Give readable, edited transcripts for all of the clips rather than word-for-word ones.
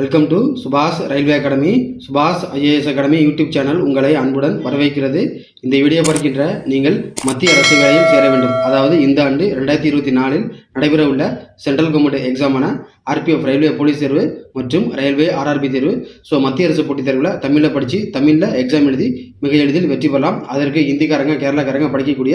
Welcome to சுபாஷ் railway academy, சுபாஷ் IAS academy YouTube channel உங்களை அன்புடன் வரவேற்கிறது. இந்த வீடியோ பார்க்கின்ற நீங்கள் மத்திய அரசு வேலையில் சேர வேண்டும். அதாவது இந்த ஆண்டு 2024 நடைபெற உள்ள சென்ட்ரல் கவர்மெண்ட் எக்ஸாமான RPF ரயில்வே போலீஸ் தேர்வு மற்றும் ரயில்வே RRB தேர்வு. மத்திய அரசு போட்டித் தேர்வில் தமிழில் படித்து தமிழில் எக்ஸாம் எழுதி மிக எளிதில் வெற்றி பெறலாம். அதற்கு இந்திக்காரங்க கேரளாக்காரங்க படிக்கக்கூடிய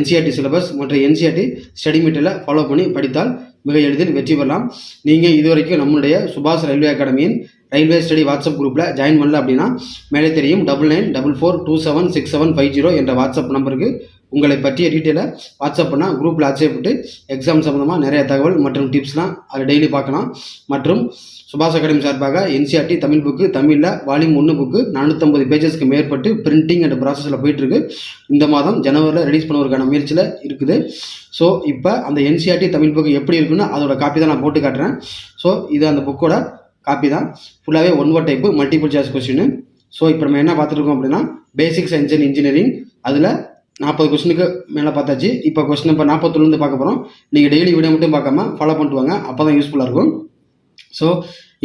NCERT சிலபஸ் மற்றும் NCERT ஸ்டடி மெட்டீரியலை ஃபாலோ பண்ணி படித்தால் மிக எளிதில் வெற்றி பெறலாம். நீங்கள் இதுவரைக்கும் நம்மளுடைய சுபாஷ் ரயில்வே அகாடமியின் ரயில்வே ஸ்டடி வாட்ஸ்அப் குரூப்பில் ஜாயின் பண்ணல அப்படின்னா மேலே தெரியும் 9944276750 என்ற வாட்ஸ்அப் நம்பருக்கு உங்களை பற்றிய டீட்டெயிலை வாட்ஸ்அப் பண்ணால் குரூப்பில் ஆச்சரியப்பட்டு எக்ஸாம் சம்மந்தமாக நிறைய தகவல் மற்றும் டிப்ஸ்லாம் அதை டெய்லி பார்க்கலாம். மற்றும் சுபாஷ் அகாடமி சார்பாக NCERT தமிழ் புக்கு தமிழில் வால்யூம் 1 புக்கு 450 பேஜஸ்க்கு மேற்பட்டு பிரிண்டிங் அண்ட் ப்ராசஸில் போயிட்டுருக்கு. இந்த மாதம் ஜனவரியில் ரிலீஸ் பண்ணுவதற்கான முயற்சியில் இருக்குது. இப்போ அந்த NCERT தமிழ் புக்கு எப்படி இருக்குன்னு அதோட காப்பி தான் நான் போட்டு காட்டுறேன். இது அந்த புக்கோட காப்பி தான். ஃபுல்லாகவே one word type multiple choice question. இப்போ நம்ம என்ன பார்த்துருக்கோம் அப்படின்னா பேசிக் சயின்ஸ் அண்ட் இன்ஜினியரிங். அதில் 40 கொஸ்டினுக்கு மேலே பார்த்தாச்சு. இப்போ கொஸ்டின் நம்பர் 41 பார்க்க போகிறோம். நீங்கள் டெய்லி வீடியோ மட்டும் பார்க்காம ஃபாலோ பண்ணிட்டு வாங்க, அப்போ தான் யூஸ்ஃபுல்லாக இருக்கும்.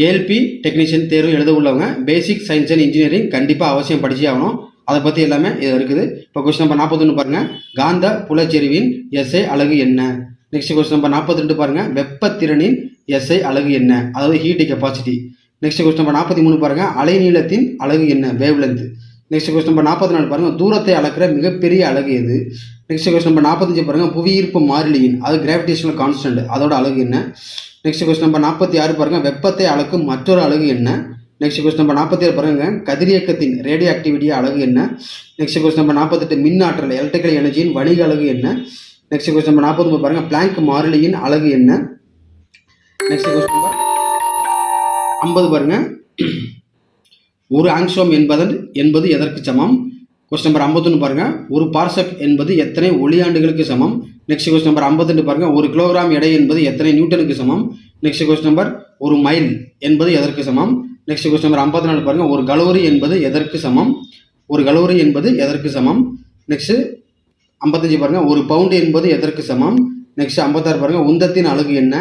ALP டெக்னீஷியன் தேர்வு எழுத உள்ளவங்க பேசிக் சயின்ஸ் அண்ட் இன்ஜினியரிங் கண்டிப்பாக அவசியம் படிச்சே ஆகணும். அதை பற்றி எல்லாமே இது இருக்குது. இப்போ கொஸ்டின் நம்பர் 41 பாருங்கள், காந்த புலச்செறிவின் SI அலகு என்ன? நெக்ஸ்ட் கொஸ்டின் நம்பர் 42 பாருங்கள், வெப்பத்திறனின் SI அலகு என்ன? அதாவது heat capacity. Next question number 43 பாருங்கள், அலைநீளத்தின் அலகு என்ன? Wave length. Next question number 44 பாருங்கள், தூரத்தை அளக்கிற மிகப்பெரிய அலகு எது? நெக்ஸ்ட் கொஸ்டின் நம்பர் 45 பாருங்கள், புவியீர்ப்பு மாறிலியின் அது கிராவிடேஷனல் கான்ஸ்டன்ட் அதோட அலகு என்ன? நெக்ஸ்ட் கொஸ்டின் நம்பர் 46 பாருங்கள், வெப்பத்தை அளக்கும் மற்றொரு அலகு என்ன? நெக்ஸ்ட் கொஸ்டின் நம்பர் 47 பாருங்கள், கதிரியக்கத்தின் ரேடியோ ஆக்டிவிட்டி அலகு என்ன? நெக்ஸ்ட் கொஸ்டின் நம்பர் 48 மின் ஆற்றல் எலக்ட்ரிக்கல் எனர்ஜியின் வணிக அலகு என்ன? நெக்ஸ்ட் கொஸ்டின் நம்பர் 49 பாருங்கள், பிளாங்க் மாறிலியின் அலகு என்ன? நெக்ஸ்ட் கொஸ்டின் நம்பர் 50 பாருங்கள், ஒரு ஆங்ஸ்ட்ரோம் என்பது எதற்கு சமம்? கொஸ்டின் நம்பர் 51 பாருங்கள், ஒரு பார்செக் என்பது எத்தனை ஒளியாண்டுகளுக்கு சமம்? நெக்ஸ்ட் கொஸ்டின் நம்பர் 52 பாருங்கள், ஒரு கிலோகிராம் எடை என்பது எத்தனை நியூட்டனுக்கு சமம்? நெக்ஸ்ட் கொஸ்டின் நம்பர் ஒரு மைல் என்பது எதற்கு சமம்? நெக்ஸ்ட் கொஸ்டின் நம்பர் 54 பாருங்கள், ஒரு கலோரி என்பது எதற்கு சமம்? ஒரு கலோரி என்பது எதற்கு சமம்? நெக்ஸ்ட் 55 பாருங்கள், ஒரு பவுண்டு என்பது எதற்கு சமம்? நெக்ஸ்ட் 56 பாருங்கள், உந்தத்தின் அலகு என்ன?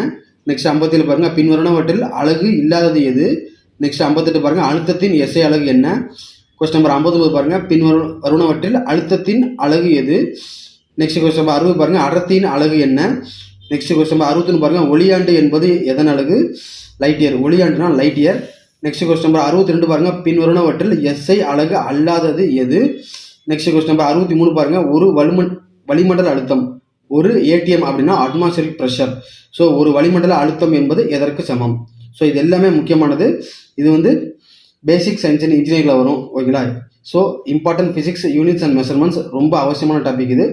நெக்ஸ்ட் 57 பாருங்கள், பின்வருவனவற்றில் அலகு இல்லாதது எது? நெக்ஸ்ட் 58 பாருங்கள், அழுத்தத்தின் SI அலகு என்ன? கொஸ்டின் நம்பர் 59 பாருங்கள், பின்வருவனவற்றில் அழுத்தத்தின் அலகு எது? நெக்ஸ்ட் கொஸ்டின் நம்பர் 60 பாருங்கள், அடர்த்தியின் அலகு என்ன? நெக்ஸ்ட் கொஸ்டின் நம்பர் 61 பாருங்கள், ஒளியாண்டு என்பது எதன் அலகு? Light year. ஒளியாண்டுனா light year. Next question number 62 பாருங்கள், பின்வருவனவற்றில் SI அலகு அல்லாதது எது? நெக்ஸ்ட் கொஸ்டின் நம்பர் 63 பாருங்கள், ஒரு வளிமண்டல அழுத்தம் ஒரு ATM அப்படின்னா அட்மாஸ்பரிக் ப்ரெஷர். ஒரு வளிமண்டல அழுத்தம் என்பது எதற்கு சமம்? இது எல்லாமே முக்கியமானது. இது பேசிக் சயின்ஸ் அண்ட் இன்ஜினியரிங்கில் வரும். ஓகேங்களா? Important physics units and measurements ரொம்ப அவசியமான டாபிக் இது.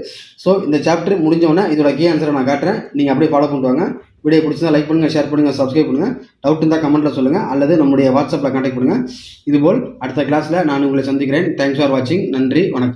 இந்த சாப்டர் முடிஞ்சவொடனே இதோட கீ ஆன்சரை நான் காட்டுறேன். நீங்கள் அப்படியே ஃபாலோ பண்ணுவாங்க. வீடியோ பிடிச்சிருந்தா லைக் பண்ணுங்கள், ஷேர் பண்ணுங்கள், சப்ஸ்கிரைப் பண்ணுங்கள். டவுட் இருந்தால் கமெண்ட்டில் சொல்லுங்கள் அல்லது நம்முடைய வாட்ஸ்அப்பில் கான்டாக்ட் பண்ணுங்கள். இதுபோல் அடுத்த கிளாஸில் நான் உங்களை சந்திக்கிறேன். தேங்க்ஸ் ஃபார் வாட்சிங். நன்றி, வணக்கம்.